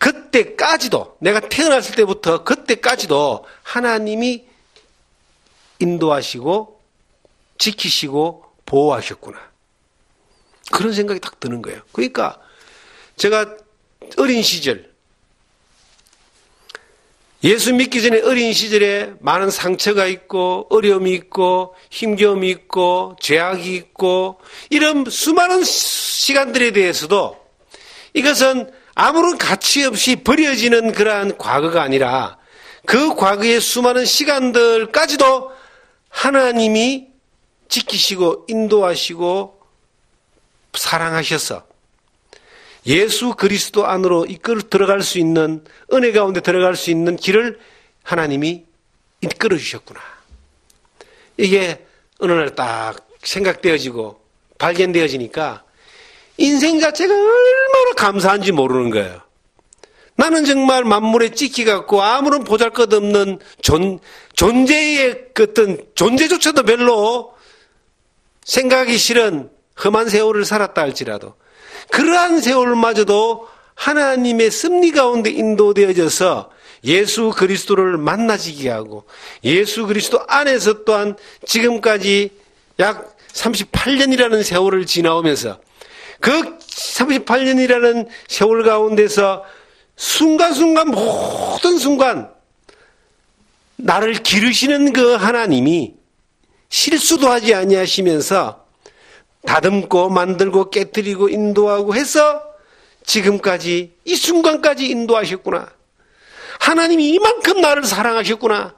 그때까지도, 내가 태어났을 때부터 그때까지도 하나님이 인도하시고 지키시고 보호하셨구나. 그런 생각이 딱 드는 거예요. 그러니까 제가 어린 시절, 예수 믿기 전에 어린 시절에 많은 상처가 있고 어려움이 있고 힘겨움이 있고 죄악이 있고 이런 수많은 시간들에 대해서도 이것은 아무런 가치 없이 버려지는 그러한 과거가 아니라 그 과거의 수많은 시간들까지도 하나님이 지키시고 인도하시고 사랑하셔서 예수 그리스도 안으로 이끌어 들어갈 수 있는, 은혜 가운데 들어갈 수 있는 길을 하나님이 이끌어 주셨구나. 이게 어느 날 딱 생각되어지고 발견되어지니까 인생 자체가 얼마나 감사한지 모르는 거예요. 나는 정말 만물에 찍히 같고 아무런 보잘것없는 존재의 어떤 존재조차도 별로 생각하기 싫은 험한 세월을 살았다 할지라도 그러한 세월마저도 하나님의 섭리 가운데 인도되어져서 예수 그리스도를 만나지게 하고 예수 그리스도 안에서 또한 지금까지 약 38년이라는 세월을 지나오면서 그 38년이라는 세월 가운데서 순간순간 모든 순간 나를 기르시는 그 하나님이 실수도 하지 아니하시면서 다듬고 만들고 깨뜨리고 인도하고 해서 지금까지 이 순간까지 인도하셨구나. 하나님이 이만큼 나를 사랑하셨구나.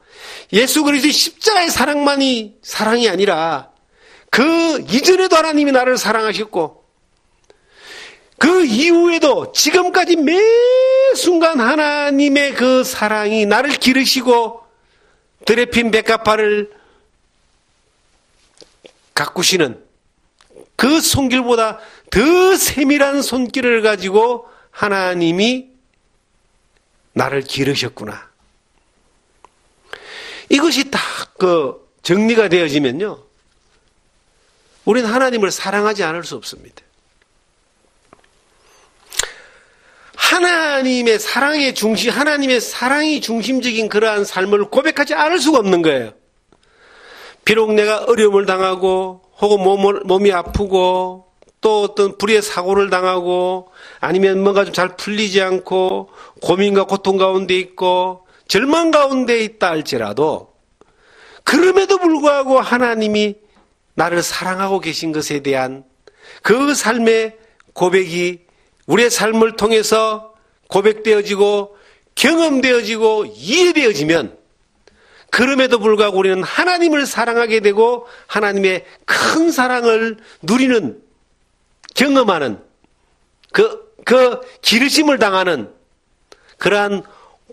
예수 그리스도의 십자가의 사랑만이 사랑이 아니라 그 이전에도 하나님이 나를 사랑하셨고 그 이후에도 지금까지 매 순간 하나님의 그 사랑이 나를 기르시고 드레핀 백합화를 가꾸시는 그 손길보다 더 세밀한 손길을 가지고 하나님이 나를 기르셨구나. 이것이 딱 그 정리가 되어지면요. 우리는 하나님을 사랑하지 않을 수 없습니다. 하나님의 사랑의 중심, 하나님의 사랑이 중심적인 그러한 삶을 고백하지 않을 수가 없는 거예요. 비록 내가 어려움을 당하고 혹은 몸이 아프고 또 어떤 불의의 사고를 당하고 아니면 뭔가 좀 잘 풀리지 않고 고민과 고통 가운데 있고 절망 가운데 있다 할지라도 그럼에도 불구하고 하나님이 나를 사랑하고 계신 것에 대한 그 삶의 고백이 우리의 삶을 통해서 고백되어지고 경험되어지고 이해되어지면 그럼에도 불구하고 우리는 하나님을 사랑하게 되고 하나님의 큰 사랑을 누리는 경험하는 그 기르심을 당하는 그러한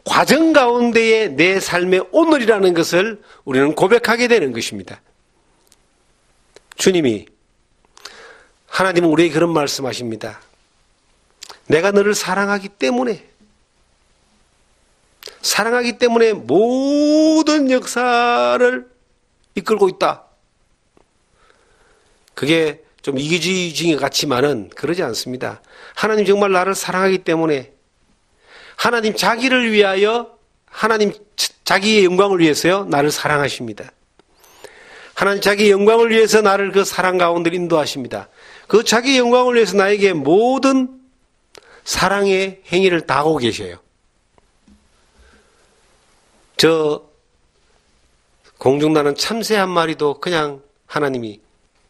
과정 가운데의 내 삶의 오늘이라는 것을 우리는 고백하게 되는 것입니다. 주님이 하나님은 우리에게 그런 말씀하십니다. 내가 너를 사랑하기 때문에 모든 역사를 이끌고 있다. 그게 좀 이기주의 같지만은 그러지 않습니다. 하나님 정말 나를 사랑하기 때문에 하나님 자기를 위하여 하나님 자기의 영광을 위해서요 나를 사랑하십니다. 하나님 자기의 영광을 위해서 나를 그 사랑 가운데 인도하십니다. 그 자기의 영광을 위해서 나에게 모든 사랑의 행위를 다 하고 계셔요. 저 공중나는 참새 한 마리도 그냥 하나님이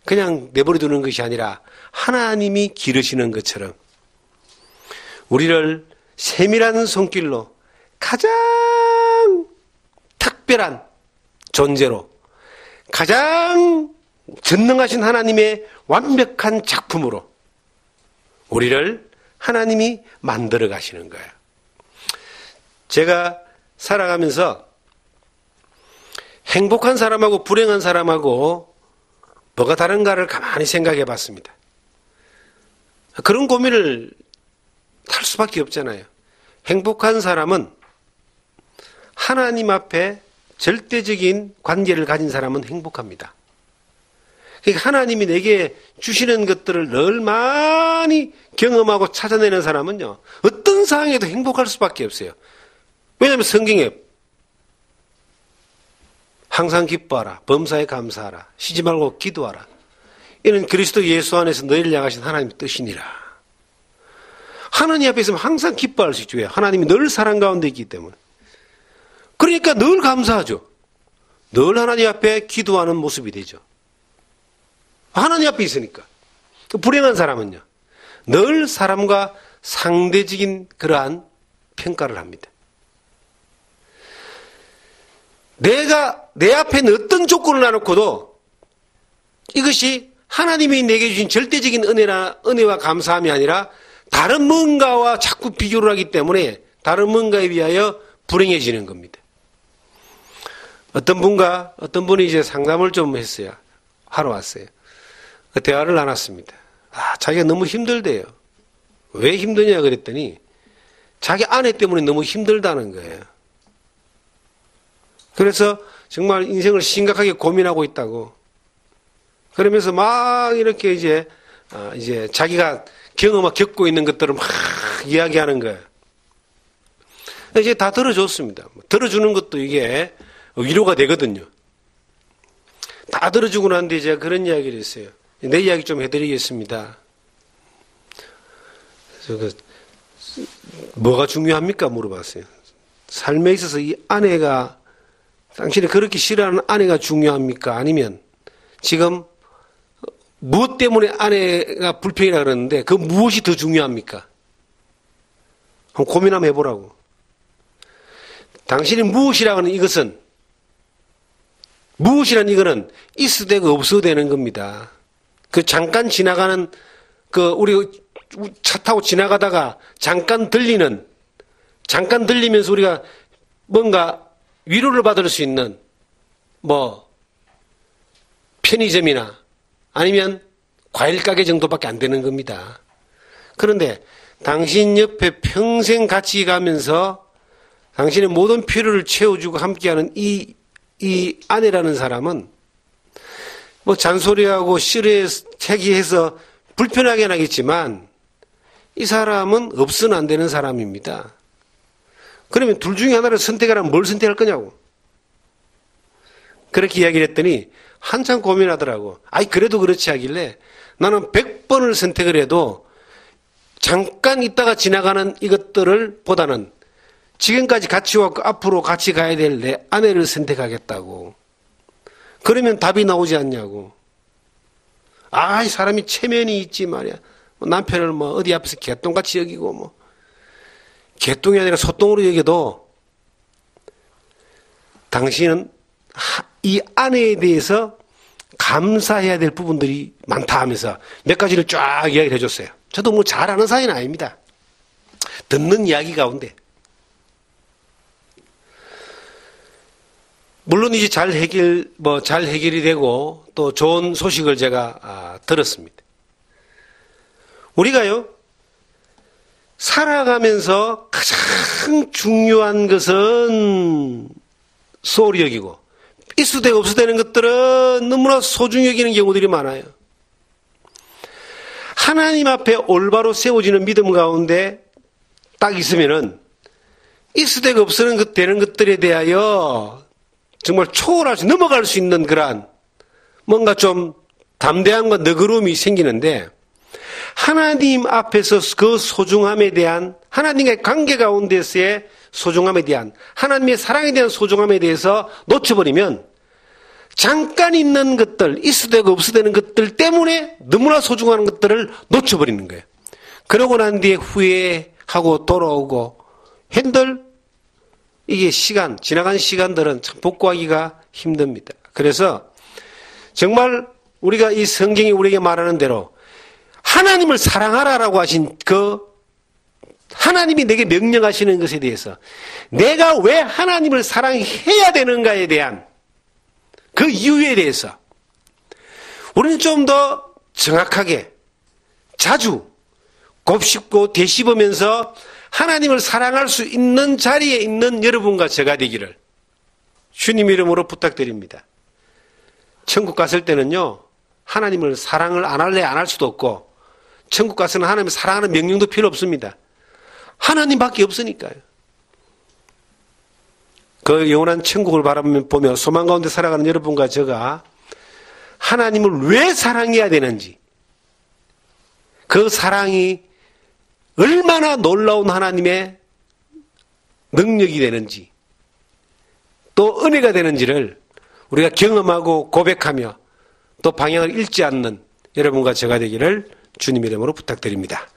그냥 내버려 두는 것이 아니라 하나님이 기르시는 것처럼 우리를 세밀한 손길로 가장 특별한 존재로 가장 전능하신 하나님의 완벽한 작품으로 우리를 하나님이 만들어 가시는 거예요. 제가 살아가면서 행복한 사람하고 불행한 사람하고 뭐가 다른가를 가만히 생각해 봤습니다. 그런 고민을 할 수밖에 없잖아요. 행복한 사람은 하나님 앞에 절대적인 관계를 가진 사람은 행복합니다. 그러니까 하나님이 내게 주시는 것들을 늘 많이 경험하고 찾아내는 사람은요, 어떤 상황에도 행복할 수밖에 없어요. 왜냐하면 성경에 항상 기뻐하라, 범사에 감사하라, 쉬지 말고 기도하라. 이는 그리스도 예수 안에서 너희를 향하신 하나님의 뜻이니라. 하나님 앞에 있으면 항상 기뻐할 수 있죠. 왜? 하나님이 늘 사랑 가운데 있기 때문에. 그러니까 늘 감사하죠. 늘 하나님 앞에 기도하는 모습이 되죠. 하나님 앞에 있으니까. 불행한 사람은요, 늘 사람과 상대적인 그러한 평가를 합니다. 내가 내 앞에 어떤 조건을 놔놓고도 이것이 하나님이 내게 주신 절대적인 은혜와 감사함이 아니라 다른 뭔가와 자꾸 비교를 하기 때문에 다른 뭔가에 비하여 불행해지는 겁니다. 어떤 분이 이제 상담을 좀 했어요. 하러 왔어요. 그 대화를 나눴습니다. 자기가 너무 힘들대요. 왜 힘드냐 그랬더니 자기 아내 때문에 너무 힘들다는 거예요. 그래서 정말 인생을 심각하게 고민하고 있다고. 그러면서 막 이렇게 이제 자기가 겪고 있는 것들을 막 이야기하는 거예요. 이제 다 들어줬습니다. 들어주는 것도 이게 위로가 되거든요. 다 들어주고 난 뒤에 제가 그런 이야기를 했어요. 내 이야기 좀 해드리겠습니다. 뭐가 중요합니까? 물어봤어요. 삶에 있어서 이 아내가, 당신이 그렇게 싫어하는 아내가 중요합니까? 아니면 지금 무엇 때문에 아내가 불평이라 그러는데 그 무엇이 더 중요합니까? 한번 고민 한번 해보라고. 당신이 무엇이라고 하는 이것은, 무엇이라는 이거는 있어도 되고 없어도 되는 겁니다. 그 잠깐 지나가는, 우리 차 타고 지나가다가 잠깐 들리면서 우리가 뭔가 위로를 받을 수 있는, 편의점이나 아니면 과일 가게 정도밖에 안 되는 겁니다. 그런데 당신 옆에 평생 같이 가면서 당신의 모든 필요를 채워주고 함께하는 이 아내라는 사람은 잔소리하고 시리해서 불편하게 하겠지만 이 사람은 없어는 안 되는 사람입니다. 그러면 둘 중에 하나를 선택하라면 뭘 선택할 거냐고. 그렇게 이야기를 했더니 한참 고민하더라고. 그래도 그렇지 하길래 나는 100번을 선택을 해도 잠깐 있다가 지나가는 이것들을 보다는 지금까지 같이 왔고 앞으로 같이 가야 될 내 아내를 선택하겠다고. 그러면 답이 나오지 않냐고. 이 사람이 체면이 있지 말이야. 남편을 어디 앞에서 개똥같이 여기고 개똥이 아니라 소똥으로 여겨도 당신은 이 아내에 대해서 감사해야 될 부분들이 많다 하면서 몇 가지를 쫙 이야기를 해줬어요. 저도 잘 아는 사이는 아닙니다. 듣는 이야기 가운데. 물론 이제 잘 해결이 되고 또 좋은 소식을 제가 들었습니다. 우리가요, 살아가면서 가장 중요한 것은 소홀히 여기고 있어도 되고 없어도 되는 것들은 너무나 소중히 여기는 경우들이 많아요. 하나님 앞에 올바로 세워지는 믿음 가운데 딱 있으면은 있어도 되고 없어도 되는 것들에 대하여 정말 초월할 수, 넘어갈 수 있는 그러한 뭔가 좀 담대함과 너그러움이 생기는데 하나님 앞에서 그 소중함에 대한, 하나님과의 관계 가운데서의 소중함에 대한, 하나님의 사랑에 대한 소중함에 대해서 놓쳐버리면 잠깐 있는 것들, 있어도 되고 없어도 되는 것들 때문에 너무나 소중한 것들을 놓쳐버리는 거예요. 그러고 난 뒤에 후회하고 돌아오고 이게 지나간 시간들은 참 복구하기가 힘듭니다. 그래서 정말 우리가 이 성경이 우리에게 말하는 대로 하나님을 사랑하라라고 하신 하나님이 내게 명령하시는 것에 대해서 내가 왜 하나님을 사랑해야 되는가에 대한 그 이유에 대해서 우리는 좀 더 정확하게 자주 곱씹고 되씹으면서 하나님을 사랑할 수 있는 자리에 있는 여러분과 제가 되기를 주님 이름으로 부탁드립니다. 천국 갔을 때는요, 하나님을 사랑을 안 할래 안 할 수도 없고 천국 가서는 하나님을 사랑하는 명령도 필요 없습니다. 하나님밖에 없으니까요. 그 영원한 천국을 바라보며 소망 가운데 살아가는 여러분과 제가 하나님을 왜 사랑해야 되는지, 그 사랑이 얼마나 놀라운 하나님의 능력이 되는지, 또 은혜가 되는지를 우리가 경험하고 고백하며 또 방향을 잃지 않는 여러분과 제가 되기를 주님 이름으로 부탁드립니다.